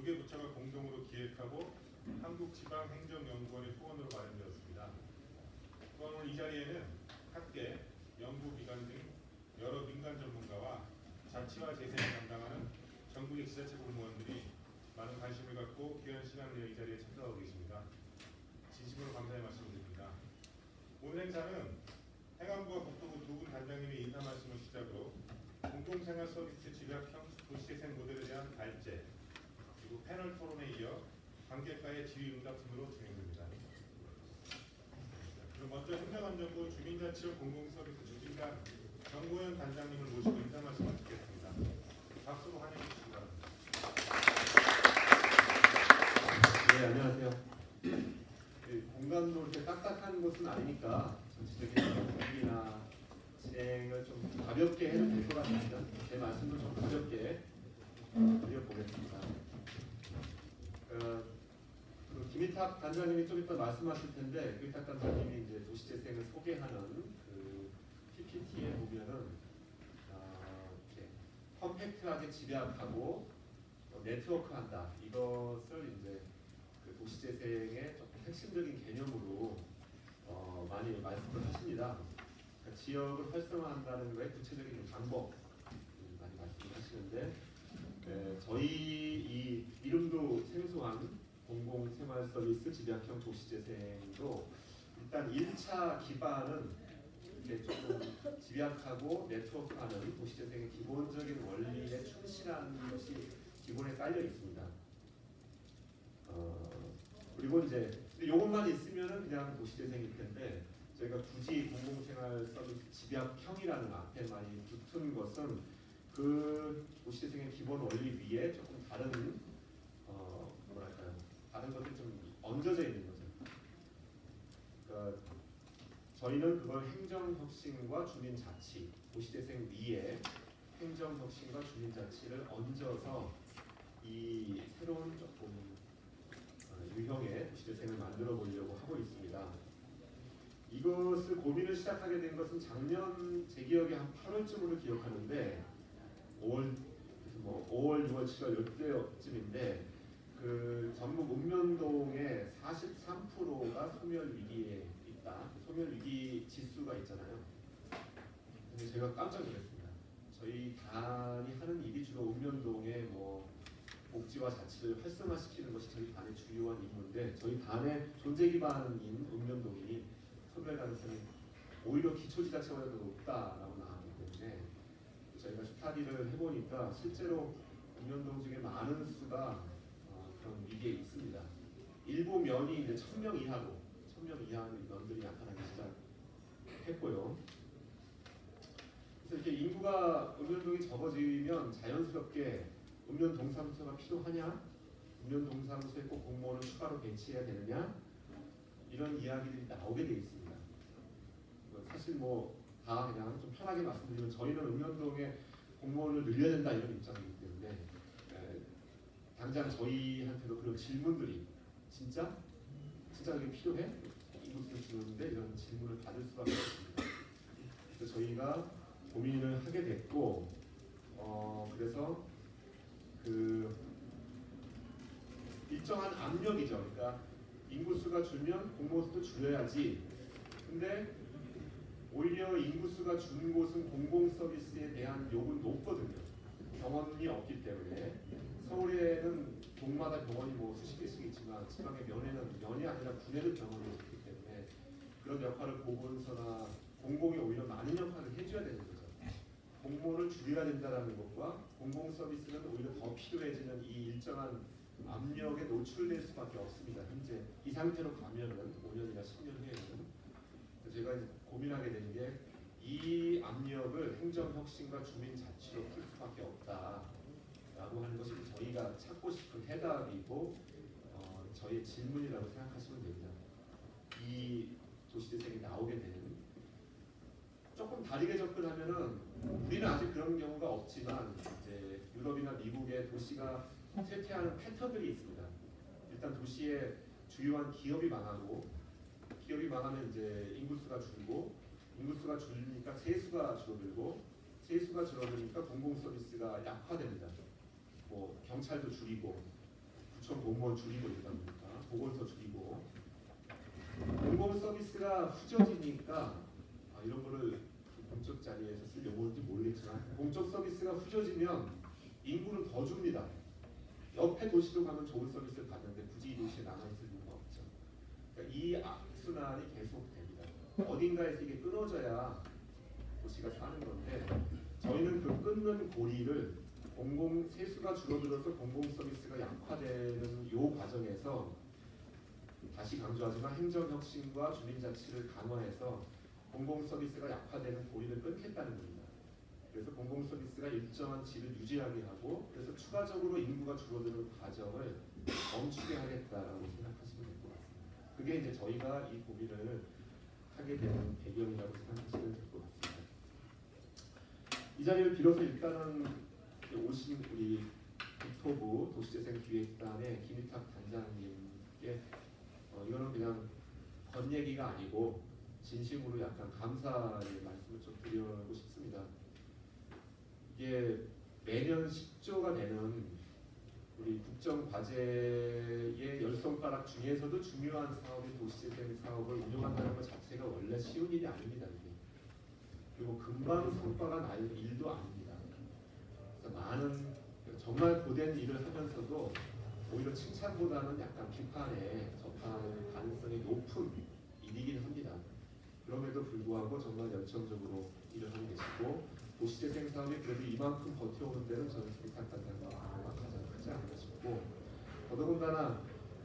두 개 부처가 공동으로 기획하고 한국지방행정연구원의 후원으로 마련되었습니다. 또한 오늘 이 자리에는 학계, 연구기관 등 여러 민간 전문가와 자치와 재생을 담당하는 전국의 지자체 공무원들이 많은 관심을 갖고 귀한 시간을 내어 이 자리에 참석하고 계십니다. 진심으로 감사의 말씀드립니다. 오늘 행사는 행안부와 국토부 두 분 단장님의 인사 말씀을 시작으로 공동생활 서비스 집약형 도시재생 모델에 대한 발제, 그리고 패널 토론에 이어 관객과의 질의응답 순으로 진행됩니다. 그럼 먼저 행정안전부 주민자치력 공공서비스 추진단 정고현 단장님을 모시고 인사 말씀을 듣겠습니다. 박수로 환영해 주시기 바랍니다. 네, 안녕하세요. 공간도 이렇게 딱딱한 곳은 아니니까 전체적인 분위기나 진행을 좀 가볍게 해도 될 것 같습니다. 제 말씀도 좀 가볍게 드려보겠습니다. 김희탁 단장님이 좀 이따 말씀하실 텐데, 김희탁 단장님이 이제 도시재생을 소개하는 그 PPT에 보면은 이렇게 컴팩트하게 집약하고 네트워크한다, 이것을 이제 그 도시재생의 조금 핵심적인 개념으로 많이 말씀을 하십니다. 그러니까 지역을 활성화한다는 것의 구체적인 방법 많이 말씀을 하시는데, 저희 이 이름도 생소한 공공생활서비스 집약형 도시재생도 일단 1차 기반은 이렇게 조금 집약하고 네트워크하는 도시재생의 기본적인 원리에 충실한 것이 기본에 깔려 있습니다. 그리고 이제 이것만 있으면은 그냥 도시재생일 텐데, 저희가 굳이 공공생활서비스 집약형이라는 앞에 많이 붙은 것은 그 도시재생의 기본 원리 위에 조금 다른 다른 것들이 좀 얹어져 있는 거죠. 그러니까 저희는 그걸 행정혁신과 주민자치, 도시재생 위에 행정혁신과 주민자치를 얹어서 이 새로운 조금 유형의 도시재생을 만들어 보려고 하고 있습니다. 이것을 고민을 시작하게 된 것은 작년 제 기억에 한 8월쯤으로 기억하는데 5월, 6월, 7월 이때쯤인데 그 전북 읍면동의 43%가 소멸 위기에 있다. 소멸 위기 지수가 있잖아요. 근데 제가 깜짝 놀랐습니다. 저희 단이 하는 일이 주로 읍면동의 복지와 자치를 활성화시키는 것이 저희 단의 주요한 임무인데, 저희 단의 존재 기반인 읍면동이 소멸 가능성이 오히려 기초지자체보다 더 높다라고 나왔기 때문에 저희가 스타디를 해보니까 실제로 읍면동 중에 많은 수가 그런 위기에 있습니다. 일부 면이 이제 1000명 이하로 1000명 이하의 면들이 나타나기 시작했고요. 그래서 이렇게 인구가 읍면동이 적어지면 자연스럽게 읍면동사무소가 필요하냐? 읍면동사무소에 꼭 공무원을 추가로 배치해야 되느냐? 이런 이야기들이 나오게 돼 있습니다. 사실 다 그냥 좀 편하게 말씀드리면 저희는 읍면동에 공무원을 늘려야 된다 이런 입장이기 때문에 당장 저희한테도 그런 질문들이 진짜 이게 필요해? 이곳을 주는데 이런 질문을 받을 수밖에 없습니다. 그래서 저희가 고민을 하게 됐고, 그래서 그 일정한 압력이죠. 그러니까 인구수가 줄면 공무원수도 줄여야지. 근데 오히려 인구수가 준 곳은 공공서비스에 대한 요구는 높거든요. 병원이 없기 때문에. 서울에는 동마다 병원이 수십 개씩 있지만 지방의 면이 아니라 군에도 병원이 없기 때문에 그런 역할을 보건소나 공공이 오히려 많은 역할을 해줘야 되는 거죠. 공무원을 줄여야 된다는 것과 공공서비스는 오히려 더 필요해지는 이 일정한 압력에 노출될 수밖에 없습니다. 현재 이 상태로 가면은 5년이나 10년 후에는. 제가 이제 고민하게 된 게 이 압력을 행정혁신과 주민자치로 풀 수밖에 없다라고 하는 것이 저희가 찾고 싶은 해답이고 저희의 질문이라고 생각하시면 됩니다. 이 도시재생이 나오게 되는, 조금 다르게 접근하면은 우리는 아직 그런 경우가 없지만 이제 유럽이나 미국의 도시가 쇠퇴하는 패턴들이 있습니다. 일단 도시에 주요한 기업이 망하고, 기업이 망하면 이제 인구수가 줄고, 인구수가 줄으니까 세수가 줄어들고, 세수가 줄어드니까 공공서비스가 약화됩니다. 경찰도 줄이고 구청 공무원 줄이고 이러다 보니까 보건소 줄이고 공공 서비스가 후져지니까 이런 거를 공적 자리에서 쓸 용어인지 모르겠지만 공적 서비스가 후져지면 인구는 더 줍니다. 옆에 도시로 가면 좋은 서비스를 받는데 굳이 이 도시에 남아있을 이유가 없죠. 그러니까 이 악순환이 계속됩니다. 어딘가에서 이게 끊어져야 도시가 사는 건데 저희는 그 끊는 고리를 공공 세수가 줄어들어서 공공 서비스가 약화되는 요 과정에서 다시 강조하지만 행정혁신과 주민자치를 강화해서 공공 서비스가 약화되는 고리를 끊겠다는 겁니다. 그래서 공공 서비스가 일정한 질을 유지하게 하고 그래서 추가적으로 인구가 줄어드는 과정을 멈추게 하겠다라고 생각하시면 될 것 같습니다. 그게 이제 저희가 이 고민을 하게 되는 배경이라고 생각하시면 될 것 같습니다. 이 자리를 빌어서 일단은 오신 우리 국토부 도시재생기획단의 김희탁 단장님께 이거는 그냥 건 얘기가 아니고 진심으로 약간 감사의 말씀을 좀 드리고 싶습니다. 이게 매년 10조가 되는 우리 국정과제의 10손가락 중에서도 중요한 사업인 도시재생 사업을 운영한다는 것 자체가 원래 쉬운 일이 아닙니다. 이게. 그리고 금방 성과가 날 일도 아닙니다. 그래서 많은 정말 고된 일을 하면서도 오히려 칭찬보다는 약간 비판에 접할 가능성이 높은 일이긴 합니다. 그럼에도 불구하고 정말 열정적으로 일을 하고 계시고 도시재생 사업이 그래도 이만큼 버텨오는 데는 저는 김희탁 단장과 가장 크지 않나 싶고 더더군다나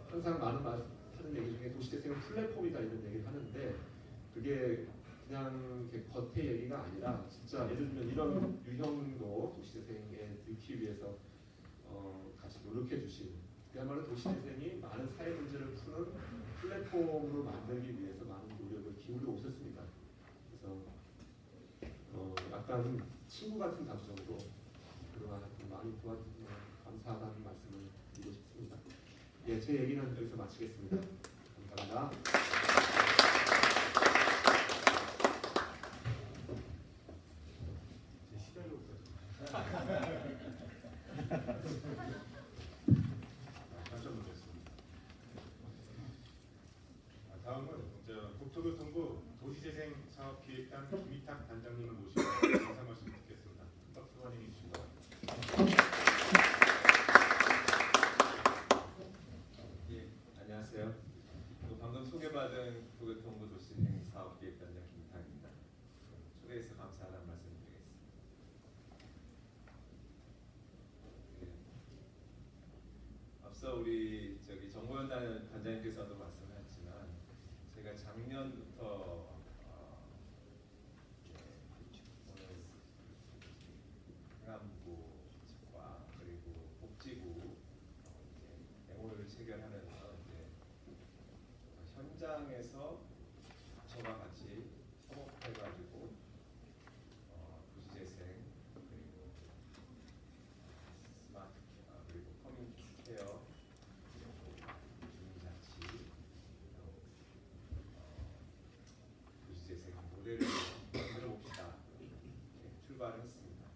항상 많은 하는 얘기 중에 도시재생은 플랫폼이다 이런 얘기를 하는데 그게 그냥 겉의 얘기가 아니라 진짜 예를 들면 이런 유형도 도시재생에 넣기 위해서 같이 노력해 주신 그야말로 도시재생이 많은 사회 문제를 푸는 플랫폼으로 만들기 위해서 많은 노력을 기울여 오셨습니다. 그래서 약간 친구 같은 감정으로 그동안 많이 도와주셔서 감사하다는 말씀을 드리고 싶습니다. 예, 제 얘기는 여기서 마치겠습니다. 감사합니다. 제 시간으로 깜짝 놀랐습니다. 다음은 국토교통부 도시재생사업기획단 김희탁 단장님을 모시고 인사 말씀 듣겠습니다. 박수 환영해 주시기 바랍니다. 예, 안녕하세요. 방금 소개받은 국토교통부 도시재생사업기획단장 김희탁입니다. 초대해서 감사하다는 말씀드리겠습니다. 앞서 우리 정보연 단장님께서도 말씀하셨지만 제가 작년부터 오늘 행안부 측과 그리고 복지부 MOU를 체결하면서 현장에서 저와 같이 협업해가지고 도시재생 그리고 스마트 그리고 커뮤니티 케어 주민자치 도시재생 모델을 만들어 봅시다 이렇게 출발을 했습니다.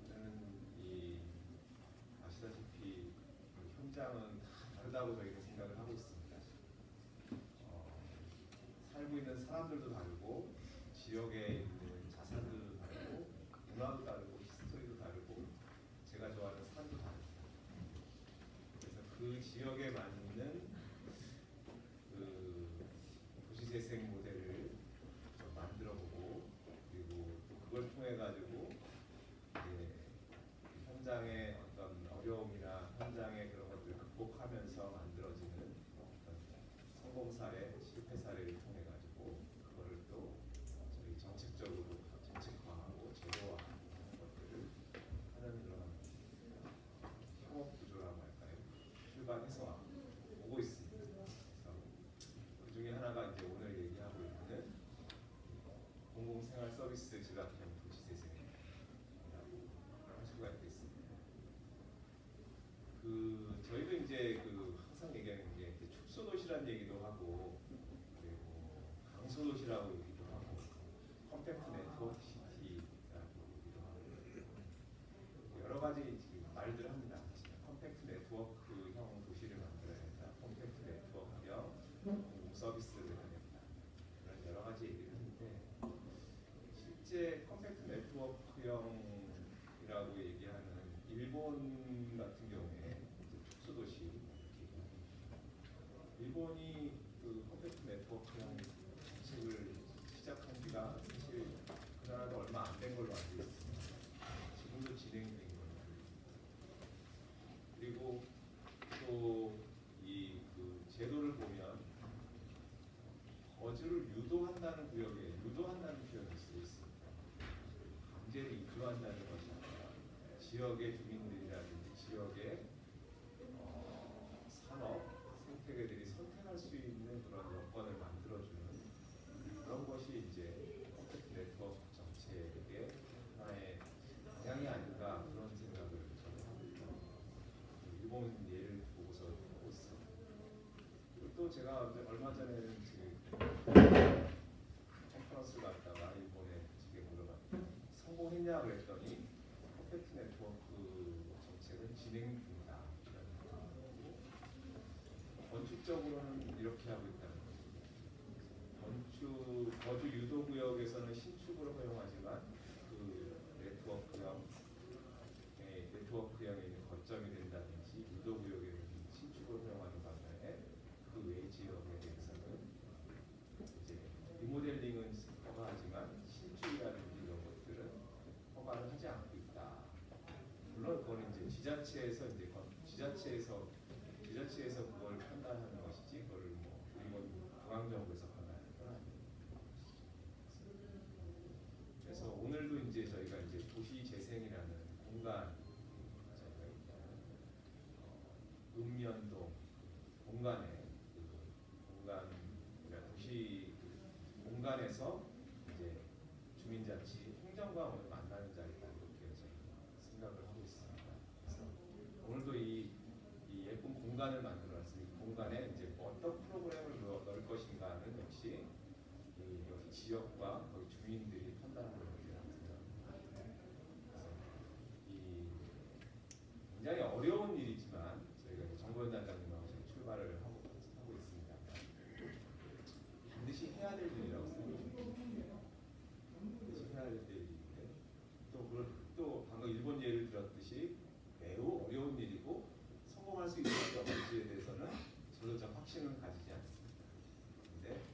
저는 아시다시피 현장은 다르다고 저희는 생각을 하고 있습니다. 살고 있는 사람들도 다르고 지역에 있는 자산들도 다르고 문화도 다르고 히스토리도 다르고 제가 좋아하는 산도 다릅니다. 그래서 그 지역에 맞는 그 도시재생 모델을 좀 만들어보고 그리고 또 그걸 통해 가지고 현장의 어떤 어려움이나 현장의 그런 것들을 극복하면서 만들어지는 어떤 성공 사례, 실패 사례를 통해 가지고 그거를 또 저희 정책적으로 정책화하고 제도화하는 것들을 하는 그런 협업 구조라고 할까요? 출발해서 오고 있습니다. 그래서 그 중에 하나가 이제 오늘 얘기하고 있는 공공생활 서비스 지각형 도시재생이라고 할 수가 있겠습니다. 저희도 이제 항상 얘기하는 게 축소도시라는 얘기도 하고 그리고 강소도시라고 얘기도 하고 컴팩트 네트워크 시티라고 얘기도 하고 여러 가지 말들을 합니다. 컴팩트 네트워크 같은 경우에 이제 축소도시 이렇게 얘기합니다. 일본이 그 컴팩트 네트워크형 정책을 시작한 지가 사실 그 나라도 얼마 안 된 걸로 알고 있습니다. 지금도 진행이 된 걸로 알고 있습니다. 그리고 또 이 그 제도를 보면 거주를 유도한다는 구역에 유도한다는 표현을 쓰고 있습니다. 강제로 이주한다는 것이 아니라 지역의 주민들이라든지 지역의 산업 생태계들이 선택할 수 있는 그런 여건을 만들어주는 그런 것이 이제 컴팩트 네트워크 정책의 하나의 방향이 아닌가 그런 생각을 저는 합니다. 일본 예를 보고서 하고 있습니다. 그리고 또 제가 얼마 전에 컨퍼런스를 갔다가 일본에 지금 물어봤더니 성공했냐 그랬더니 컴팩트 네트워크 정책은 진행 중이다. 건축적으로는 이렇게 하고 있다는 거죠. 거주 유도 구역에서는 신축으로 허용하지만 그 네트워크형에 있는 거점이 된다든지 유도 구역에 신축으로 허용하는 반면에 그 외 지역에 대해서는 이제 리모델링은 허가하지만 신축이라든지 이런 것들은 허가를 하지 않고 있다. 물론 그거는 이제 지자체에서 그걸 판단하는 것이지 그걸 뭐 일본 중앙정부에서 판단하는 건 아닙니다. 그래서 오늘도 이제 저희가 이제 도시 재생이라는 공간 저희가 읍면동 공간에 도시 공간에서 이제 주민자치 행정과 오늘 만나는 자리다 이렇게 저희가 생각을 하고 있습니다. 그래서 오늘도 이 예쁜 공간을 만들어놨으니 이 공간에 이제 어떤 프로그램을 넣을 것인가는 역시 여기 지역과 거기 주민들이 판단하는 문제라고 생각합니다. 그래서 굉장히 어려운 일이지만 저희가 이제 정보위원장님하고 지금 출발을 하고 있습니다. 반드시 해야 될 일이라고 생각합니다. 반드시 해야 될 일인데 또 방금 일본 예를 들었듯이 매우 어려운 일이고 성공할 수 있을지 없을지에 대해서는 저도 좀 확신은 가지지 않습니다. 그런데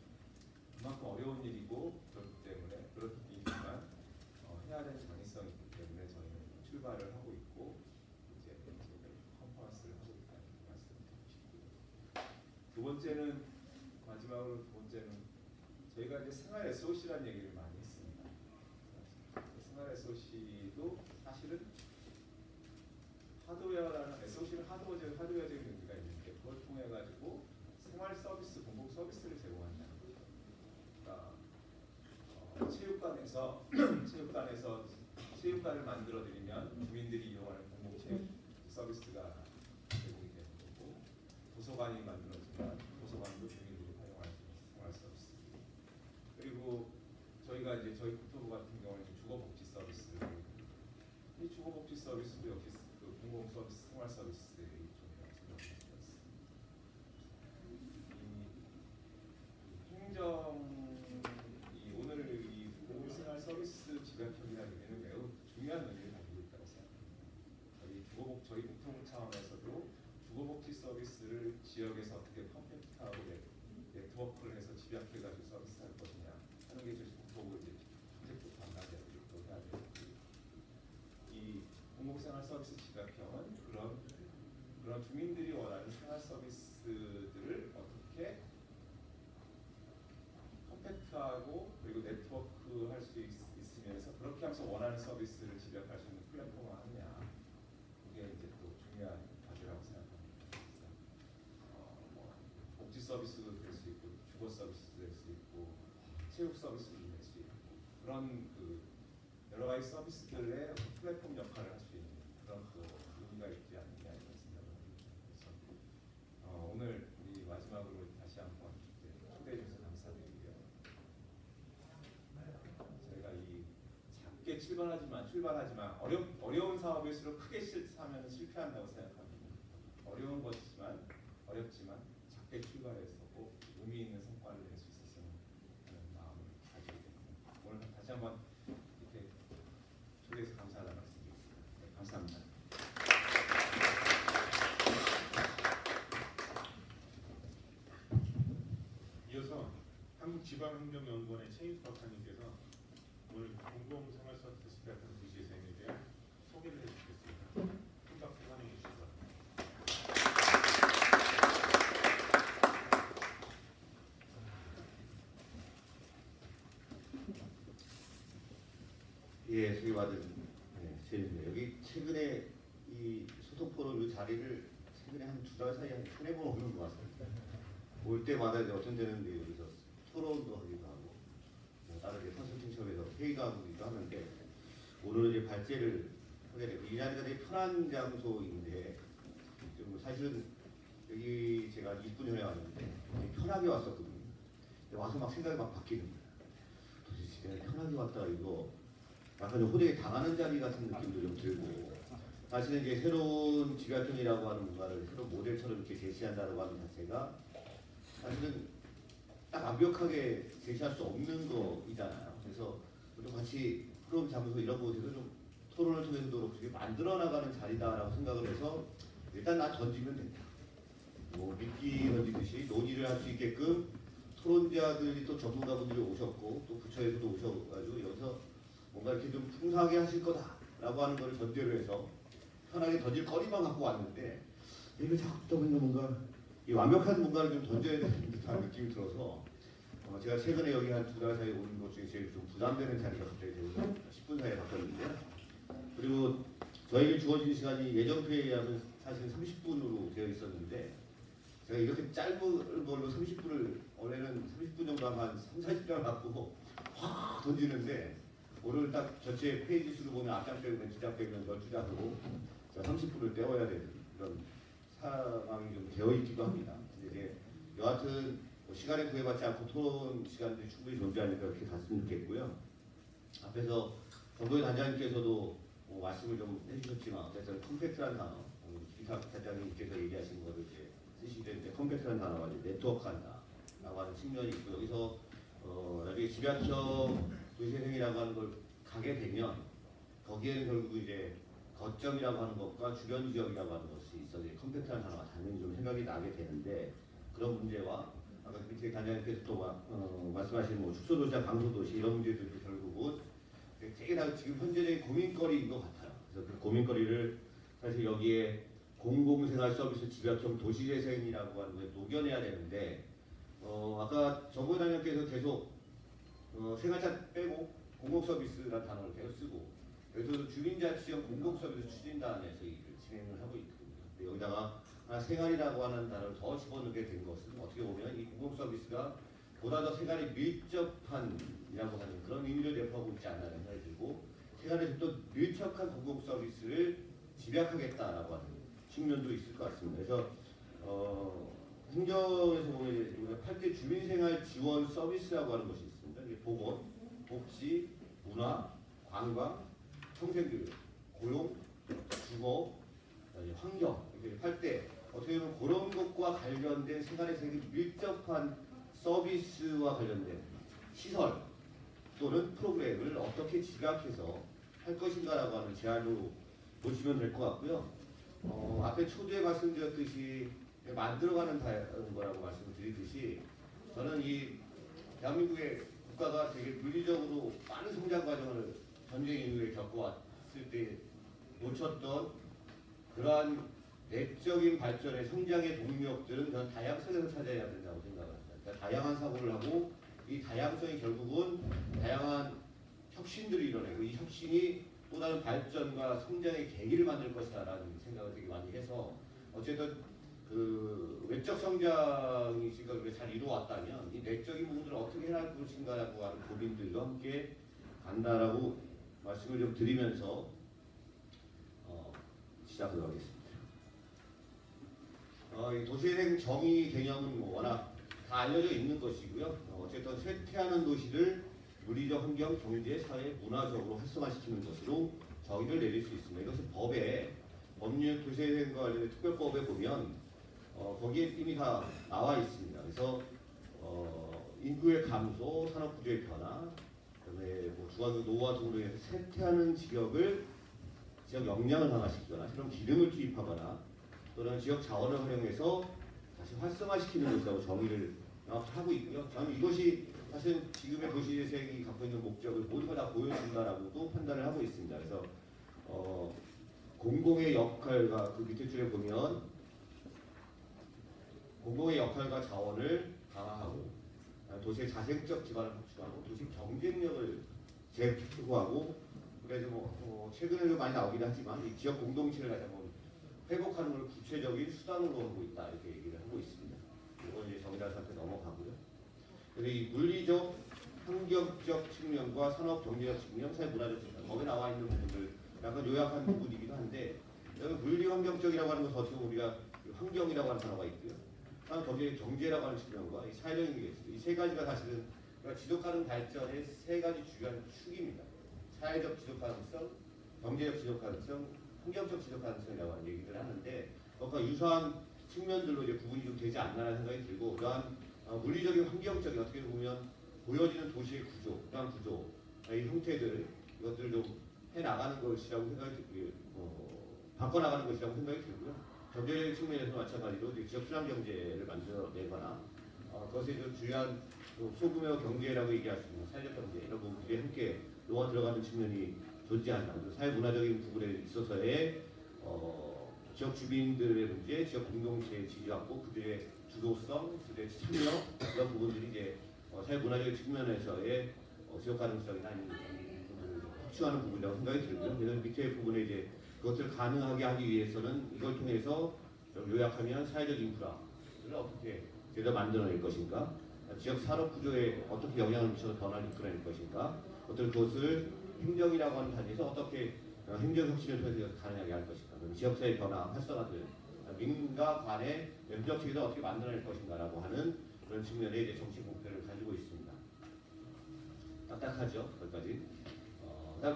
그만큼 어려운 일이고 그렇지만 해야 될 장애성이 있기 때문에 저희는 출발을 하고 있고 이제 컨퍼런스를 하고 있다는 말씀을 드리고 싶고요. 마지막으로 두 번째는 저희가 이제 생활 SOC라는 얘기를 많이 했습니다. 생활 SOC도 사실은 SOC는 하드웨어적인 의미가 있는데 그걸 통해 가지고 생활 서비스, 공공 서비스를 제공한다는 거죠. 그러니까 체육관을 만들어 드리면 주민들이 이용하는 공공 체육 서비스가 제공이 되는 거고, 도서관이 만들어지면 도서관도 주민들이 활용할 수 있는 생활 서비스. 그리고 저희가 이제 저희 국토부 같은 경우는 주거복지 서비스를 이 주거복지 서비스도 역시 그 공공 서비스, 생활 서비스의 일종이라고 생각할 수가 있습니다. 오늘 이 공공생활 서비스 집약형이라는 의미는 매우 중요한 의미를 가지고 있다고 생각합니다. 저희 국토부 차원에서도 주거복지 서비스를 지역에서 어떻게 컴팩트하고 네트워크를 해서 집약해가지고 서비스할 것이냐 하는 게 저희 국토부 이제 프로젝트 관계자들이 또 해야 되고, 이 공공생활 서비스 집약형은 그런 주민들이 원하는 생활 서비스들을 어떻게 컴팩트하고 그리고 네트워크 할 수 있으면서 그렇게 하면서 원하는 서비스를 집약할 수 있는 플랫폼을 하느냐, 그게 이제 또 중요한 과제라고 생각합니다. 복지 서비스도 될 수 있고 주거 서비스도 될 수 있고 체육 서비스도 될 수 있고 그런 여러 가지 서비스들의 플랫폼 역할을 할 수 있는 그런 의미가 있지 않느냐 이런 생각을 합니다. 그래서 오늘 우리 마지막으로 다시 한번 초대해 주셔서 감사드리고요. 저희가 이 작게 출발하지만 어려운 사업일수록 크게 하면 실패한다고 생각합니다. 어렵지만 작게 출발해서 꼭 의미 있는 성과를 낼 수 있었으면 하는 마음을 가지게 됩니다. 오늘 다시 한번 이렇게 초대해서 감사하다는 말씀드리겠습니다. 네, 감사합니다. 한국지방행정연구원의 최인수 박사님께서 오늘 공공생활서비스 같은 도시의 생에 대한 소개를 해주시겠습니다. 큰 박수 환영해 주시기 바랍니다. 예, 소개받은 제입니다. 여기 최근에 이 소통포럼 이 자리를 최근에 한 두 달 사이에 한 3-4번 오는 것 같습니다. 올 때마다 이제 어떤 데는 이제 여기서 토론도 하기도 하고 다른 이제 컨설팅샵에서 회의도 하기도 하는데 오늘은 이제 발제를 하게 되고 이 자리가 되게 편한 장소인데 좀 사실은 여기 제가 20분 전에 왔는데 되게 편하게 왔었거든요. 근데 와서 막 생각이 막 바뀌는 거예요. 도대체 내가 편하게 왔다 이거 약간 좀 호되게 당하는 자리 같은 느낌도 좀 들고 사실은 이제 새로운 지각형이라고 하는 뭔가를 새로운 모델처럼 이렇게 제시한다고 하는 자체가 사실은 딱 완벽하게 제시할 수 없는 거이잖아요. 그래서 우리 같이 그런 장소 이런 곳에서 좀 토론을 통해서도 그렇게 만들어 나가는 자리다라고 생각을 해서 일단 나 던지면 된다. 뭐 미끼 던지듯이 논의를 할 수 있게끔 토론자들이 또 전문가분들이 오셨고 또 부처에서도 오셔가지고 여기서 뭔가 이렇게 좀 풍성하게 하실 거다라고 하는 거를 전제로 해서 편하게 던질 거리만 갖고 왔는데 이거 자꾸 듣다 보니까 뭔가 이 완벽한 뭔가를 좀 던져야 되는 듯한 느낌이 들어서 제가 최근에 여기 한 두 달 사이에 오는 것 중에 제일 좀 부담되는 자리가 갑자기 되어서 10분 사이에 바뀌었는데 그리고 저에게 주어진 시간이 예정 회의에 하면 사실 30분으로 되어 있었는데 제가 이렇게 짧은 걸로 30분을 원래는 30분 정도 한 30-40장 갖고 확 던지는데 오늘 딱 전체 페이지 수를 보면 앞장 빼면 뒷장 빼면 12장으로 30분을 때워야 되는 그런 상황이 좀 되어 있기도 합니다. 근데 이제 여하튼 시간에 구애받지 않고 토론 시간들이 충분히 존재하니까 그렇게 갔으면 좋겠고요. 앞에서 정도의 단장님께서도 말씀을 좀 해주셨지만 어쨌든 컴팩트한 단어, 김탁 단장님께서 얘기하신 거를 이제 쓰시는데 컴팩트한 단어가 이제 네트워크한다라고 하는 측면이 있고 여기서 나중에 집약형 도시재생이라고 하는 걸 가게 되면 거기에는 결국 이제 거점이라고 하는 것과 주변 지역이라고 하는 것이 있어서 컴팩트한 단어가 당연히 좀 생각이 나게 되는데 그런 문제와 아까 밑에 단장님께서 또 말씀하신 뭐 축소도시나 강소도시 이런 문제들도 결국은 되게 다 지금 현재적인 고민거리인 것 같아요. 그래서 그 고민거리를 사실 여기에 공공생활 서비스 집약형 도시재생이라고 하는 거에 녹여내야 되는데 아까 정보 단장님께서 계속 생활차 빼고 공공서비스라는 단어를 계속 쓰고 여기서 주민자치형 공공서비스 추진단에서 일을 진행을 하고 있거든요. 근데 여기다가 생활이라고 하는 단어를 더 집어넣게 된 것은 어떻게 보면 이 공공서비스가 보다 더 생활이 밀접한이라고 하는 그런 의미를 내포하고 있지 않나 생각이 들고 생활에서 또 밀접한 공공서비스를 집약하겠다라고 하는 측면도 있을 것 같습니다. 그래서 행정에서 보면 우리가 8대 주민생활 지원 서비스라고 하는 것이 있습니다. 이게 보건, 복지, 문화, 관광, 평생교육, 고용, 주거, 환경 이렇게 8대 어떻게 보면 그런 것과 관련된 생활의 세계 밀접한 서비스와 관련된 시설 또는 프로그램을 어떻게 집약해서 할 것인가라고 하는 제안으로 보시면 될 것 같고요. 앞에 초두에 말씀드렸듯이 만들어가는 거라고 말씀드리듯이 저는 이 대한민국의 국가가 되게 물리적으로 많은 성장 과정을 전쟁 이후에 겪어왔을 때 놓쳤던 그러한 내적인 발전의 성장의 동력들은 저는 다양성에서 찾아야 된다고 생각합니다. 그러니까 다양한 사고를 하고 이 다양성이 결국은 다양한 혁신들이 일어나고 이 혁신이 또 다른 발전과 성장의 계기를 만들 것이다라는 생각을 되게 많이 해서 어쨌든 그 외적 성장이 지금 잘 이루어왔다면 이 내적인 부분들을 어떻게 해나갈 것인가라고 하는 고민들과 함께 간다라고 말씀을 좀 드리면서 시작하도록 하겠습니다. 이 도시재생 정의 개념은 뭐 워낙 다 알려져 있는 것이고요. 어쨌든 쇠퇴하는 도시를 물리적 환경, 경제, 사회, 문화적으로 활성화시키는 것으로 정의를 내릴 수 있습니다. 이것은 법에 법률 도시재생과 관련된 특별법에 보면 거기에 이미 다 나와 있습니다. 그래서 인구의 감소, 산업 구조의 변화, 그다음에 뭐 주거적 노후화 등으로 인해서 쇠퇴하는 지역을 지역 역량을 강화시키거나 새로운 기름을 투입하거나 또는 지역 자원을 활용해서 다시 활성화시키는 것이라고 정의를 명확히 하고 있고요. 저는 이것이 사실 지금의 도시재생이 갖고 있는 목적을 모두가 다 보여준다라고도 판단을 하고 있습니다. 그래서 공공의 역할과 그 밑에 줄에 보면 공공의 역할과 자원을 강화하고 도시의 자생적 기반을 구축하고 도시 경쟁력을 재구하고 그래서 최근에도 많이 나오긴 하지만 이 지역 공동체를 다시 한번 회복하는 걸 구체적인 수단으로 하고 있다 이렇게 얘기를 하고 있습니다. 이건 이제 정의당한테 넘어가고요. 그래서 이 물리적, 환경적 측면과 산업 경제적 측면, 사회 문화적 측면 거기에 나와 있는 부분들 약간 요약한 부분이기도 한데 여기 물리 환경적이라고 하는 것은 어떻게 보면 우리가 환경이라고 하는 단어가 있고요. 다음 경제라고 하는 측면과 이 사회적인 게 있어요. 이 세 가지가 사실은 우리가 지속가능 발전의 세 가지 주요한 축입니다. 사회적 지속 가능성, 경제적 지속 가능성, 환경적 지속 가능성이라고 하는 얘기를 하는데 그것과 유사한 측면들로 이제 구분이 좀 되지 않나라는 생각이 들고 또한 물리적인 환경적인 어떻게 보면 보여지는 도시의 구조, 또한 구조, 이 형태들 이것들을 좀 해나가는 것이라고 생각이 들고요. 바꿔나가는 것이라고 생각이 들고요. 경제적인 측면에서 마찬가지로 지역 순환 경제를 만들어내거나 그것에 좀 주요한 소규모 경제라고 얘기할 수 있는 사회적 경제 이런 부분들이 함께 녹아 들어가는 측면이 존재한다. 사회 문화적인 부분에 있어서의 지역 주민들의 문제, 지역 공동체의 지지 확보, 그들의 주도성, 그들의 참여 이런 부분들이 이제 사회 문화적인 측면에서의 지역 가능성이나 아니면 확충하는 부분이라고 생각이 들고요. 그래서 밑에 부분에 이제 그것을 가능하게 하기 위해서는 이걸 통해서 요약하면 사회적 인프라를 어떻게 제대로 만들어낼 것인가, 지역 산업 구조에 어떻게 영향을 미쳐서 변화를 이끌어낼 것인가, 어떤 그것을 행정이라고 하는 단위에서 어떻게 행정 혁신을 통해서 가능하게 할 것인가, 지역사회 변화, 활성화들, 민과 관의 연적 체계를 어떻게 만들어낼 것인가라고 하는 그런 측면의 이제 정책 목표를 가지고 있습니다. 딱딱하죠, 거기까지.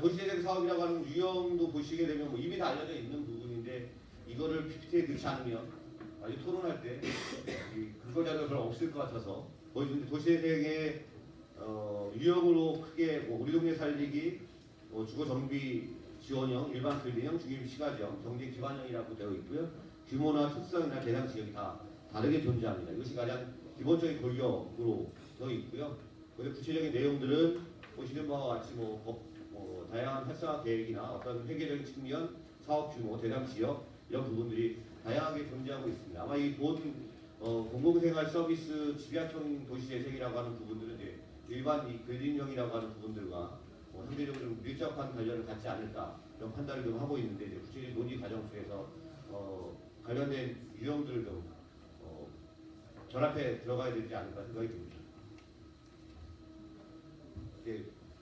도시재생 사업이라고 하는 유형도 보시게 되면 이미 다 알려져 있는 부분인데 이거를 PPT에 넣지 않으면 토론할 때 근거 자료가 별로 없을 것 같아서 도시재생의 유형으로 크게 우리 동네 살리기, 주거 정비 지원형, 일반 빌딩형, 중립 시가지형, 경제 기반형이라고 되어 있고요. 규모나 특성이나 대상 지역이 다 다르게 존재합니다. 이것이 가장 기본적인 골격으로 되어 있고요. 그런데 구체적인 내용들은 보시는 바와 같이 다양한 활성화 계획이나 어떤 회계적인 측면, 사업 규모, 대상 지역 이런 부분들이 다양하게 존재하고 있습니다. 아마 이 본 공공생활 서비스 집약형 도시재생이라고 하는 부분들은 이제 일반 이 근린형이라고 하는 부분들과 상대적으로 좀 밀접한 관련을 갖지 않을까 이런 판단을 좀 하고 있는데 이제 구체적인 논의 과정 속에서 관련된 유형들을 좀 결합해 들어가야 되지 않을까 생각이 듭니다.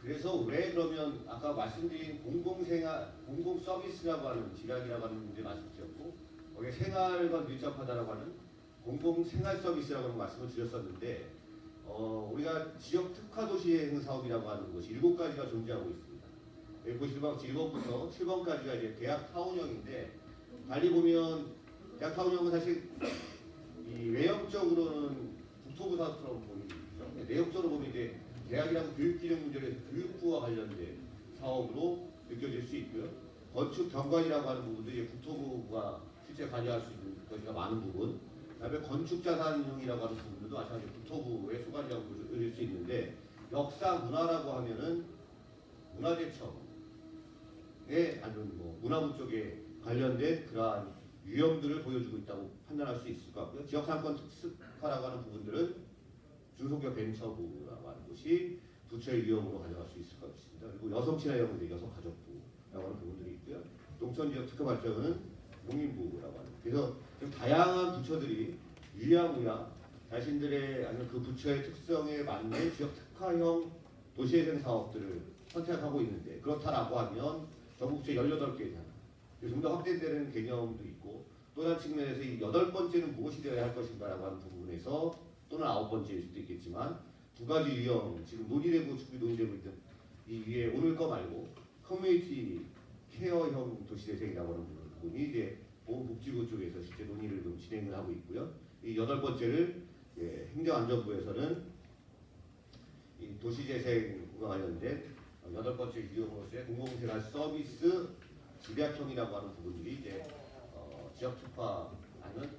그래서 왜 그러면 아까 말씀드린 공공생활, 공공서비스라고 하는 지략이라고 하는 문제 말씀드렸고 거기에 생활과 밀접하다라고 하는 공공생활서비스라고 하는 말씀을 드렸었는데 우리가 지역 특화도시재생 사업이라고 하는 것이 7가지가 존재하고 있습니다. 여기 보시면 1번부터 7번까지가 이제 대학 타운형인데 달리 보면 대학 타운형은 사실 이 외형적으로는 국토부 사업처럼 보이죠. 내용적으로 보면 이제 대학이라고 교육기능 문제에서 교육부와 관련된 사업으로 느껴질 수 있고요. 건축 경관이라고 하는 부분도 이제 국토부가 실제 관여할 수 있는 것이 많은 부분. 그다음에 건축자산형이라고 하는 부분도 마찬가지로 국토부의 소관이라고 보일 수 있는데 역사 문화라고 하면은 문화재청에 아니면 문화부 쪽에 관련된 그러한 유형들을 보여주고 있다고 판단할 수 있을 것 같고요. 지역상권 특수화라고 하는 부분들은 중소기업 벤처부라고 하는 곳이 부처의 유형으로 가져갈 수 있을 것 같습니다. 그리고 여성친화형은 여성가족부라고 하는 부분들이 있고요. 농촌지역 특화 발전은 농림부라고 하는. 그래서 좀 다양한 부처들이 유야무야 자신들의 아니면 그 부처의 특성에 맞는 지역 특화형 도시재생 사업들을 선택하고 있는데 그렇다라고 하면 전국제 18개잖아요. 좀 더 확대되는 개념도 있고 또 다른 측면에서 이 8번째는 무엇이 되어야 할 것인가라고 하는 부분에서 또는 9번째일 수도 있겠지만 두 가지 유형 지금 논의되고 준비 논의되고 있던 이 위에 오를 거 말고 커뮤니티 케어형 도시재생이라고 하는 부분이 이제 보건복지부 쪽에서 실제 논의를 좀 진행을 하고 있고요. 이 8번째를 행정안전부에서는 이 도시재생과 관련된 8번째 유형으로서의 공공생활 서비스 집약형이라고 하는 부분들이 이제 지역 특화하는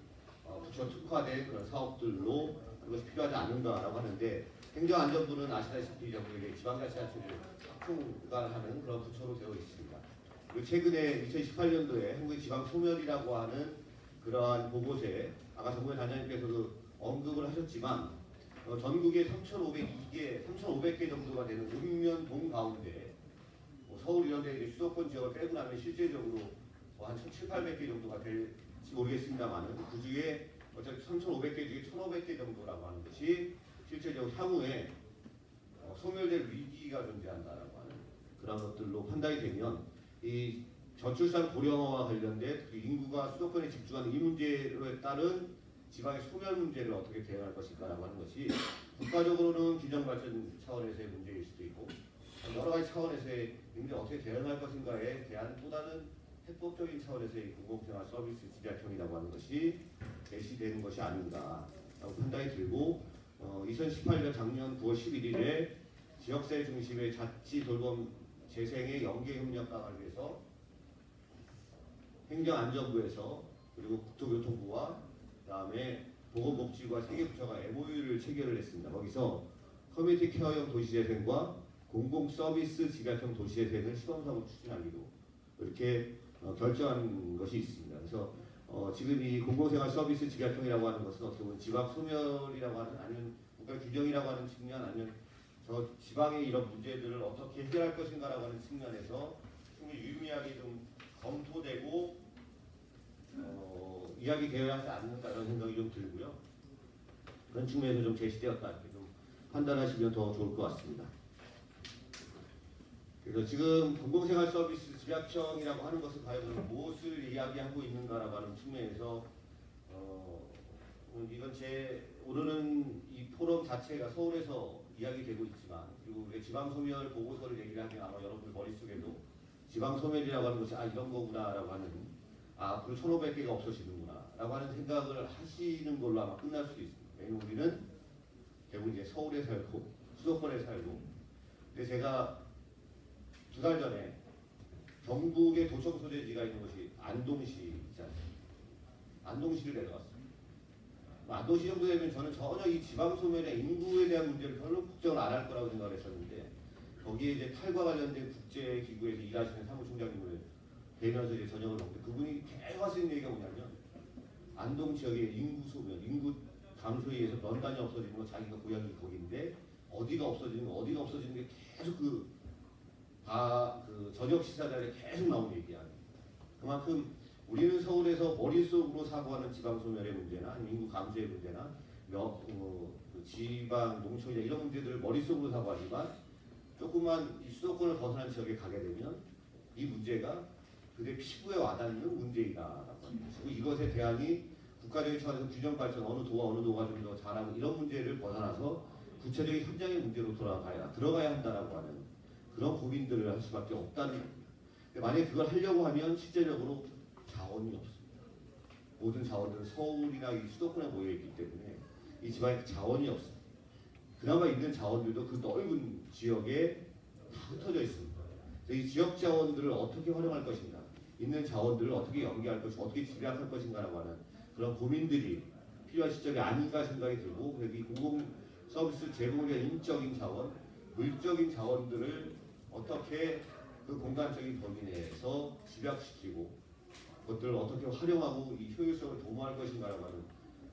부처 특화된 그런 사업들로 그것이 필요하지 않는가라고 하는데 행정안전부는 아시다시피 전국의 지방자치단체를 총괄하는 그런 부처로 되어 있습니다. 그리고 최근에 2018년도에 한국의 지방소멸이라고 하는 그러한 보고서에 아까 정부의 단장님께서도 언급을 하셨지만 전국에 3,500개 정도가 되는 읍면동 가운데 서울 이런 데 이제 수도권 지역을 빼고 나면 실제적으로 한 1,700~800개 정도가 될지 모르겠습니다만 그 중에 어차피 3,500개 중에 1,500개 정도라고 하는 것이 실제적으로 향후에 소멸될 위기가 존재한다라고 하는 그런 것들로 판단이 되면 이 저출산 고령화와 관련된 인구가 수도권에 집중하는 이 문제에 따른 지방의 소멸 문제를 어떻게 대응할 것인가라고 하는 것이 국가적으로는 균형 발전 차원에서의 문제일 수도 있고 여러 가지 차원에서의 문제 어떻게 대응할 것인가에 대한 또 다른 해법적인 차원에서의 공공생활 서비스 집약형이라고 하는 것이 제시되는 것이 아닌가라고 판단이 들고 2018년 작년 9월 11일에 지역사회 중심의 자치 돌봄 재생의 연계 협력 강화를 위해서 행정안전부에서 그리고 국토교통부와 그다음에 보건복지부와 세 개 부처가 MOU를 체결을 했습니다. 거기서 커뮤니티 케어형 도시재생과 공공서비스 집약형 도시재생을 시범사업으로 추진하기로 이렇게 결정한 것이 있습니다. 그래서 지금 이 공공생활 서비스 집약형이라고 하는 것은 어떻게 보면 지방 소멸이라고 하는 아니면 국가 균형이라고 하는 측면 아니면 저 지방의 이런 문제들을 어떻게 해결할 것인가라고 하는 측면에서 충분히 유의미하게 좀 검토되고 이야기되어야 하지 않는다는 생각이 좀 들고요. 그런 측면에서 좀 제시되었다 이렇게 좀 판단하시면 더 좋을 것 같습니다. 그래서 지금 공공생활 서비스 집약형이라고 하는 것은 과연 무엇을 이야기하고 있는가라고 하는 측면에서 이건 오늘은 이 포럼 자체가 서울에서 이야기되고 있지만 그리고 우리가 지방소멸 보고서를 얘기를 하면 아마 여러분들 머릿속에도 지방소멸이라고 하는 것이 이런 거구나라고 하는 앞으로 1,500개가 없어지는구나라고 하는 생각을 하시는 걸로 아마 끝날 수도 있습니다. 왜냐하면 우리는 대부분 이제 서울에 살고 수도권에 살고 근데 제가 2달 전에 경북의 도청 소재지가 있는 것이 안동시 있지 않습니까? 안동시를 내려갔습니다. 안동시 정도 되면 저는 전혀 이 지방소멸의 인구에 대한 문제를 별로 걱정을 안 할 거라고 생각을 했었는데 거기에 이제 탈과 관련된 국제기구에서 일하시는 사무총장님을 뵈면서 이제 저녁을 먹는데 그분이 계속 하시는 얘기가 뭐냐면 안동 지역의 인구 소멸, 인구 감소에 의해서 면단이 없어지는 거 자기가 고향이 거기인데 어디가 없어지는 게 계속 그 저녁 식사 자리에 계속 나오는 얘기야. 그만큼 우리는 서울에서 머릿속으로 사고하는 지방소멸의 문제나 인구 감소의 문제나 지방 농촌이나 이런 문제들을 머릿속으로 사고하지만 조금만 이 수도권을 벗어난 지역에 가게 되면 이 문제가 그들의 피부에 와닿는 문제이다라고 하는 것이고 이것에 대한이 국가적인 차원에서 균형 발전 어느 도가 좀 더 잘하고 이런 문제를 벗어나서 구체적인 현장의 문제로 들어가야 한다라고 하는 그런 고민들을 할 수밖에 없다는 겁니다. 만약에 그걸 하려고 하면 실제적으로 자원이 없습니다. 모든 자원들은 서울이나 이 수도권에 모여 있기 때문에 이 지방에 자원이 없습니다. 그나마 있는 자원들도 그 넓은 지역에 다 흩어져 있습니다. 그래서 이 지역 자원들을 어떻게 활용할 것인가, 있는 자원들을 어떻게 연계할 것인가, 어떻게 집약할 것인가라고 하는 그런 고민들이 필요한 시점이 아닌가 생각이 들고 이 공공 서비스 제공에 대한 인적인 자원, 물적인 자원들을 어떻게 그 공간적인 범위 내에서 집약시키고 그것들을 어떻게 활용하고 이 효율성을 도모할 것인가라고 하는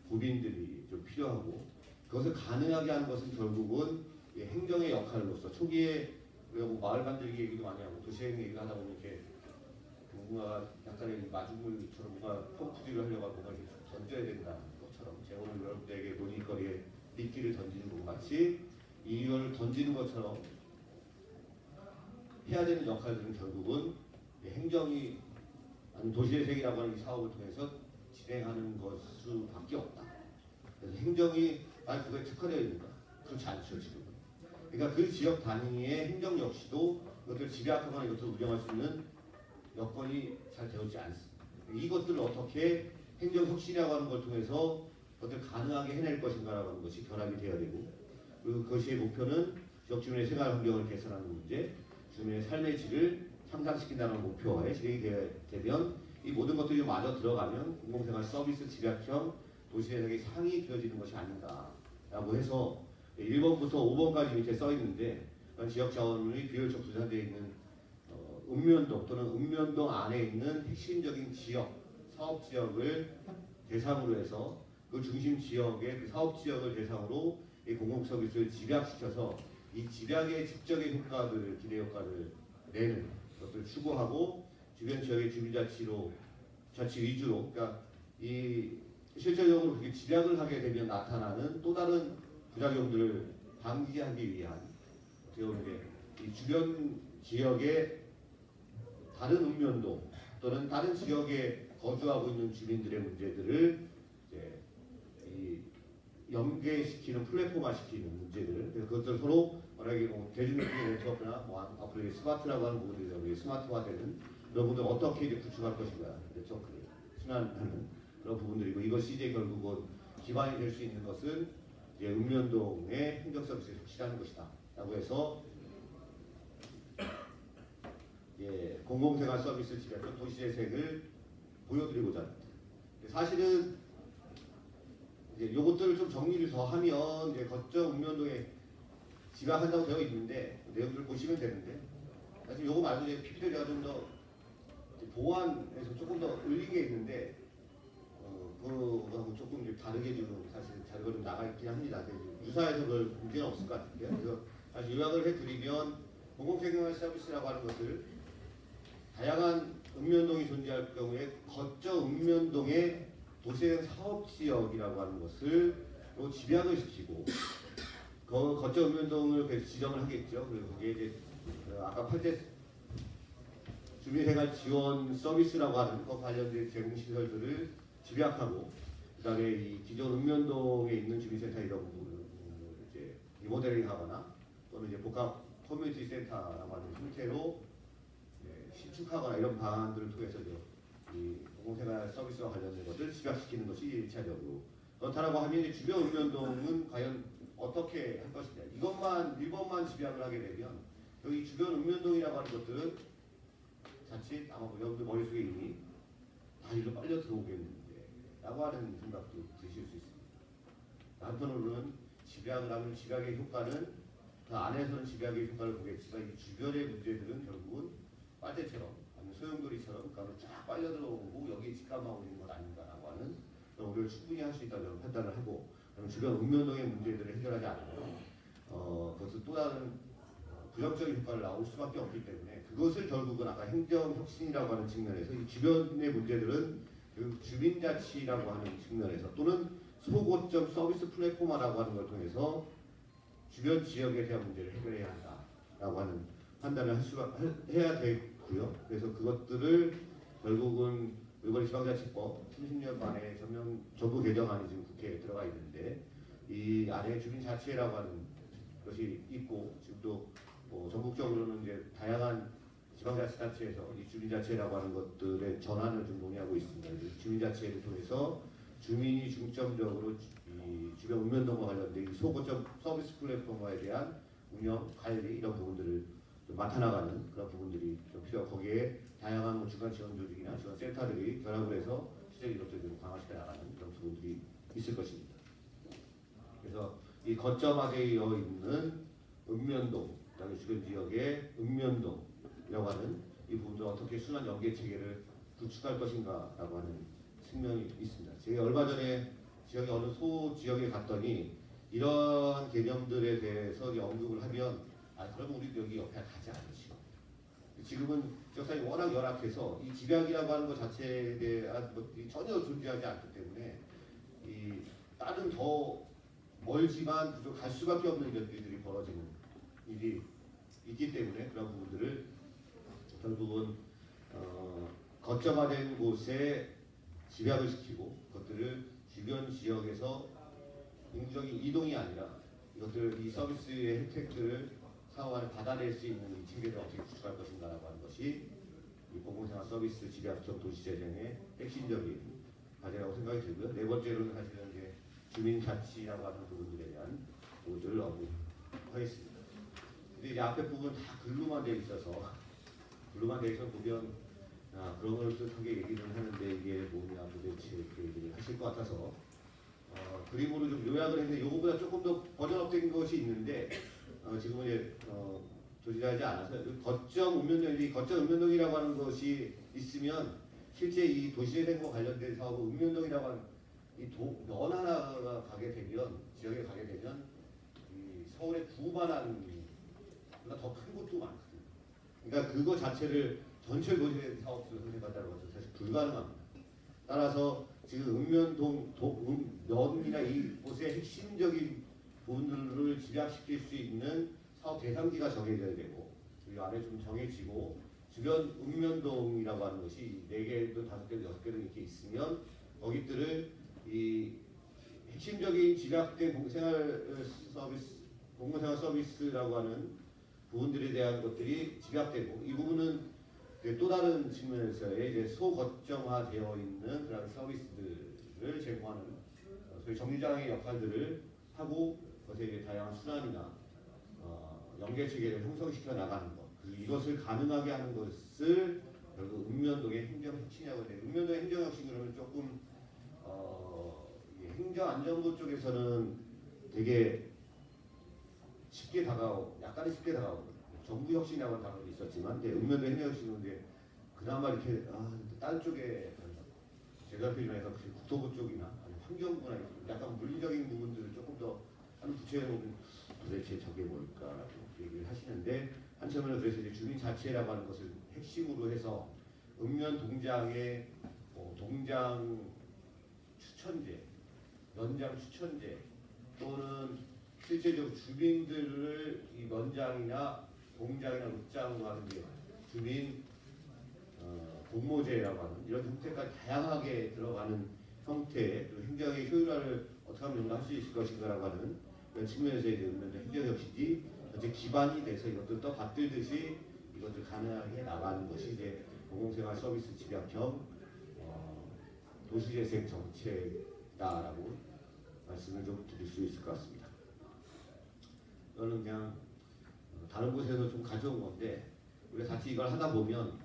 고민들이 좀 필요하고 그것을 가능하게 하는 것은 결국은 행정의 역할로서 초기에 우리가 마을 만들기 얘기도 많이 하고 도시행 얘기를 하다 보면 이렇게 뭔가 약간의 마중물처럼 뭔가 펌프질을 하려고 뭔가 이렇게 던져야 된다는 것처럼 제가 오늘 여러분들에게 논의거리에 미끼를 던지는 것 같이 이걸 던지는 것처럼 해야 되는 역할들은 결국은 행정이 아니면 도시재생이라고 하는 이 사업을 통해서 진행하는 것수밖에 없다. 그래서 행정이 그거에 특화되어 있는가? 그렇지 않죠 지금. 그러니까 그 지역 단위의 행정 역시도 이것들을 집약하거나 이것들을 운영할 수 있는 여건이 잘 되어있지 않습니다. 이것들을 어떻게 행정 혁신이라고 하는 걸 통해서 그것을 가능하게 해낼 것인가라고 하는 것이 결합이 되어야 되고 그리고 그것의 목표는 지역 주민의 생활 환경을 개선하는 문제, 주민의 삶의 질을 향상시킨다는 목표에 진행이 되면 이 모든 것들이 마저 들어가면 공공생활 서비스 집약형 도시재생의 상이 되어지는 것이 아닌가라고 해서 1번부터 5번까지 밑에 써 있는데 지역 자원이 비효율적 분산되어 있는 읍면동 또는 읍면동 안에 있는 핵심적인 지역, 사업 지역을 대상으로 해서 그 중심 지역의 그 사업 지역을 대상으로 이 공공 서비스를 집약시켜서 이 집약의 직접의 효과들을 기대 효과를 내는 것을 추구하고 주변 지역의 자치 위주로 그러니까 이 실질적으로 그렇게 집약을 하게 되면 나타나는 또 다른 부작용들을 방지하기 위한 어떻게 보면 이 주변 지역의 다른 읍면동 또는 다른 지역에 거주하고 있는 주민들의 문제들을 이제 이 연계시키는 플랫폼화시키는 문제들 그래서 그것들 서로 만약에 뭐 대중교통 네트워크나 뭐 앞으로 스마트라고 하는 부분들이 스마트화되는 그런 부분들 어떻게 이제 구축할 것인가 네트워크를 순환하는 그런 부분들이고 이것이 이제 결국은 기반이 될 수 있는 것은 이제 읍면동의 행정 서비스를 확실하는 것이다라고 해서 예, 공공생활 서비스 집약적 도시재생을 보여드리고자 합니다. 사실은 이제 요것들을 좀 정리를 더 하면 이제 거점 읍면동에 집약한다고 되어 있는데 내용들을 보시면 되는데 사실 요거 말고 이제 PP를 제가 좀 더 보완해서 조금 더 올린 게 있는데 그거하고 조금 이제 다르게 지금 사실 자료가 좀 나가 있긴 합니다. 유사해서 별 문제는 없을 것 같은데요. 그래서 사실 요약을 해드리면 공공생활 서비스라고 하는 것을 다양한 읍면동이 존재할 경우에 거점 읍면동의 도시재생 사업지역이라고 하는 것을 또 집약을 시키고 그 거점 읍면동을 지정을 하겠죠. 그리고 거기에 이제 아까 8대 주민생활 지원 서비스라고 하는 그 관련된 제공시설들을 집약하고 그다음에 이 기존 읍면동에 있는 주민센터 이런 부분을 이제 리모델링하거나 또는 이제 복합 커뮤니티 센터라고 하는 형태로 신축하거나 이런 방안들을 통해서 이 공공생활 서비스와 관련된 것을 집약시키는 것이 1차적으로 그렇다라고 하면 이제 주변 읍면동은 과연 어떻게 할 것이냐 이것만 1번만 집약을 하게 되면 여기 주변 읍면동이라고 하는 것들은 자칫 아마 여러분들 머릿속에 이미 다 일로 빨려 들어오겠는데 라고 하는 생각도 드실 수 있습니다. 한편으로는 집약을 하면 집약의 효과는 그 안에서는 집약의 효과를 보겠지만 이 주변의 문제들은 결국은 빨대처럼 아니면 소용돌이처럼 그러니까 쫙 빨려 들어오고 여기에 집값만 올리는 것 아닌가라고 하는 그런 우려를 충분히 할 수 있다고 저는 판단을 하고 주변 읍면동의 문제들을 해결하지 않으면 그것은 또 다른 부정적인 효과를 나올 수밖에 없기 때문에 그것을 결국은 아까 행정혁신이라고 하는 측면에서 이 주변의 문제들은 그 주민자치라고 하는 측면에서 또는 소거점 서비스 플랫폼화라고 하는 걸 통해서 주변 지역에 대한 문제를 해결해야 한다라고 하는 판단을 해야 되고요. 그래서 그것들을 결국은 일본의 지방자치법 30년 만에 전부 개정안이 지금 국회에 들어가 있는데 이 안에 주민자치라고 하는 것이 있고 지금도 뭐 전국적으로는 이제 다양한 지방자치단체에서 이 주민자치라고 하는 것들의 전환을 좀 논의하고 있습니다. 주민자치를 통해서 주민이 중점적으로 이 주변 읍면동과 관련된 소거점 서비스 플랫폼화에 대한 운영, 관리 이런 부분들을 좀 맡아나가는 그런 부분들이 좀 필요하고 거기에 다양한 뭐 중간 지원 조직이나 지원 센터들이 결합을 해서 시적 이것들을 좀 강화시켜 나가는 그런 부분들이 있을 것입니다. 그래서 이 거점화되어 있는 읍면동, 그다음에 주변 지역의 읍면동이라고 하는 이 부분들 어떻게 순환 연계 체계를 구축할 것인가라고 하는 측면이 있습니다. 제가 얼마 전에 지역의 어느 소 지역에 갔더니 이런 개념들에 대해서 언급을 하면 그럼 우리도 여기 옆에 가지 않으시고 지금은 지역사회이 워낙 열악해서 이 집약이라고 하는 것 자체에 대한 것들이 전혀 존재하지 않기 때문에 이 다른 더 멀지만 갈 수밖에 없는 일들이 벌어지는 일이 있기 때문에 그런 부분들을 결국은 거점화된 곳에 집약을 시키고 그것들을 주변 지역에서 인구적인 이동이 아니라 이것들 이 서비스의 혜택들을 사후에 받아낼 수 있는 이 체계를 어떻게 구축할 것인가라고 하는 것이 이 공공생활 서비스 집약적 도시재생의 핵심적인 과제라고 생각이 들고요. 네 번째로는 사실은 이제 주민자치라고 하는 부분들에 대한 부분들을 언급하겠습니다. 근데 이제 앞에 부분 다 글로만 돼 있어서 글로만 돼 있어 보면 그런 걸 뜻하게 얘기를 하는데 이게 뭐냐 도대체 이렇게 얘기를 하실 것 같아서 그림으로 좀 요약을 했는데 요거보다 조금 더 버전업된 것이 있는데 지금은 이제 조직하지 않아서 거점 읍면동이 거점 읍면동이라고 하는 것이 있으면 실제 이 도시재생과 관련된 사업은 읍면동이라고 하는 면 하나가 가게 되면 지역에 가게 되면 이 서울의 구만한 보다 더 큰 곳도 많거든요. 그러니까 그거 자체를 전체 도시재생 사업으로 선택한다는 것은 사실 불가능합니다. 따라서 지금 읍면동 면이나 이곳의 핵심적인 부분들을 집약시킬 수 있는 사업 대상지가 정해져야 되고 이 안에 좀 정해지고 주변 읍면동이라고 하는 것이 4개도 5개도 6개도 이렇게 있으면 거기들을 이 핵심적인 집약된 공공생활 서비스라고 하는 부분들에 대한 것들이 집약되고 이 부분은 또 다른 측면에서의 이제 소거점화되어 있는 그런 서비스들을 제공하는 소위 정류장의 역할들을 하고 그것에 이제 다양한 순환이나 연계 체계를 형성시켜 나가는 것. 그리고 이것을 가능하게 하는 것을 결국 읍면동의 행정혁신이라고 하는데 읍면동의 행정혁신 그러면 조금 행정안전부 쪽에서는 되게 쉽게 다가오고 약간은 쉽게 다가오고 정부혁신이라고 하는 단어도 있었지만 이제 읍면동 행정혁신은 이제 그나마 이렇게 다른 쪽에 제가 표현해서 국토부 쪽이나 아니면 환경부나 약간 물리적인 부분들을 조금 더 하는 부처에는 도대체 저게 뭘까라고 얘기를 하시는데 한편으로는 그래서 이제 주민 자치라고 하는 것을 핵심으로 해서 읍면 동장의 동장 추천제, 면장 추천제 또는 실제적으로 주민들을 이 면장이나 동장이나 읍장으로 하는 게 주민 공모제라고 하는 이런 형태까지 다양하게 들어가는 형태의 행정의 효율화를 어떻게 하면 좀 더 할 수 있을 것인가라고 하는 이런 측면에서 이제 행정혁신이 현재 기반이 돼서 이것들 또 받들듯이 이것들 가능하게 나가는 것이 이제 공공생활 서비스 집약형 도시재생 정책이다라고 말씀을 좀 드릴 수 있을 것 같습니다. 이거는 그냥 다른 곳에서 좀 가져온 건데 우리가 같이 이걸 하다 보면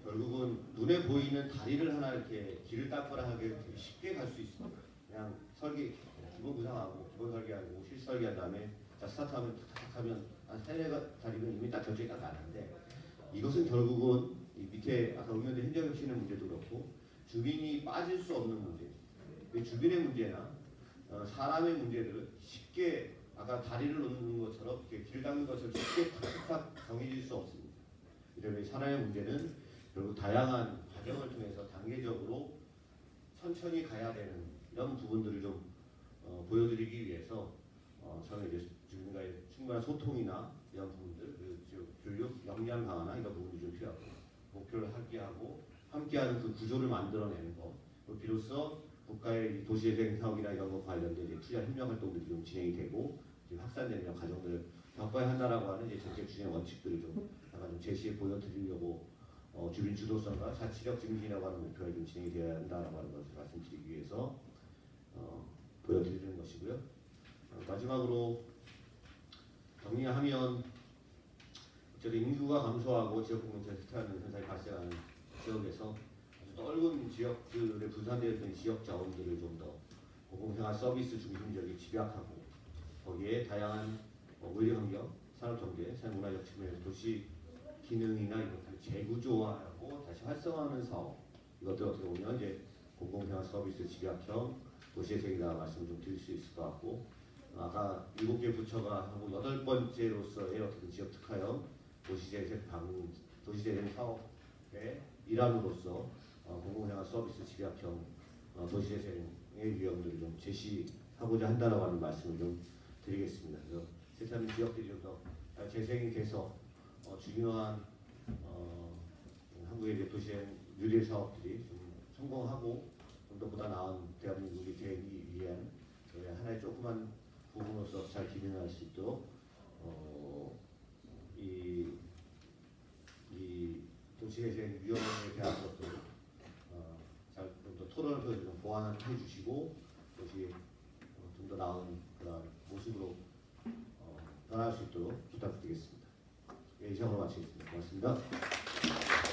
결국은 눈에 보이는 다리를 하나 이렇게 길을 닦거나 하게 되게 쉽게 갈 수 있습니다. 그냥 설계 기본 구상하고 기본 설계하고 실설계한 다음에 자 스타트하면 탁탁 하면 한 3-4다리는 이미 딱 결정이 딱 나는데 이것은 결국은 이 밑에 아까 읍면동 행정혁신의 문제도 그렇고 주민이 빠질 수 없는 문제, 주민의 문제나 사람의 문제들을 쉽게 아까 다리를 놓는 것처럼 이렇게 길 닦는 것처럼 쉽게 탁탁 정해질 수 없습니다. 이러면 사람의 문제는 결국 다양한 과정을 통해서 단계적으로 천천히 가야 되는 이런 부분들을 좀 보여드리기 위해서 저는 이제 주민과의 충분한 소통이나 이런 부분들, 그리고 교육 역량 강화나 이런 부분이 좀 필요하고 목표를 함께하는 그 구조를 만들어내는 것, 비로소 국가의 도시재생 사업이나 이런 것 관련된 이제 투자 협력 활동들이 좀 진행이 되고 확산되는 이런 과정들을 겪어야 한다라고 하는 이제 정책 추진 원칙들을 좀 약간 좀 제시해 보여드리려고 주민 주도성과 자치력 증진이라고 하는 목표가 좀 진행이 되어야 한다라고 하는 것을 말씀드리기 위해서 보여드리는 것이고요. 마지막으로 정리하면 어쨌든 인구가 감소하고 지역 공동체 쇠퇴하는 현상이 발생하는 지역에서 아주 넓은 지역들의 분산되어 있는 지역 자원들을 좀 더 공공생활 서비스 중심적인 집약하고 거기에 다양한 의료환경, 산업경제, 사회문화적 측면에서 도시 기능이나 이것들을 재구조화하고 다시 활성화하는 사업 이것들 어떻게 보면 이제 공공생활 서비스 집약형 도시재생이다 말씀을 좀 드릴 수 있을 것 같고 아까 7개 부처가 하고 8번째로서의 어떤 지역 특화형 도시재생 사업의 일환으로서 공공생활 서비스 집약형 도시재생의 유형들을 좀 제시하고자 한다라고 하는 말씀을 좀 드리겠습니다. 그래서 세차는 지역들이 좀 더 재생이 돼서 중요한 한국의 이제 도시재생 유례 사업들이 좀 성공하고 좀 더 보다 나은 대한민국이 되기 위한 하나의 조그만 부분으로서 잘 기능할 수 있도록 이 도시재생 유형에 대한 것도 잘 좀 더 토론을 통해서 좀 보완해 주시고 도시 좀 더 나은 그런 모습으로 변화할 수 있도록 부탁드리겠습니다. 예, 이상으로 마치겠습니다. 고맙습니다.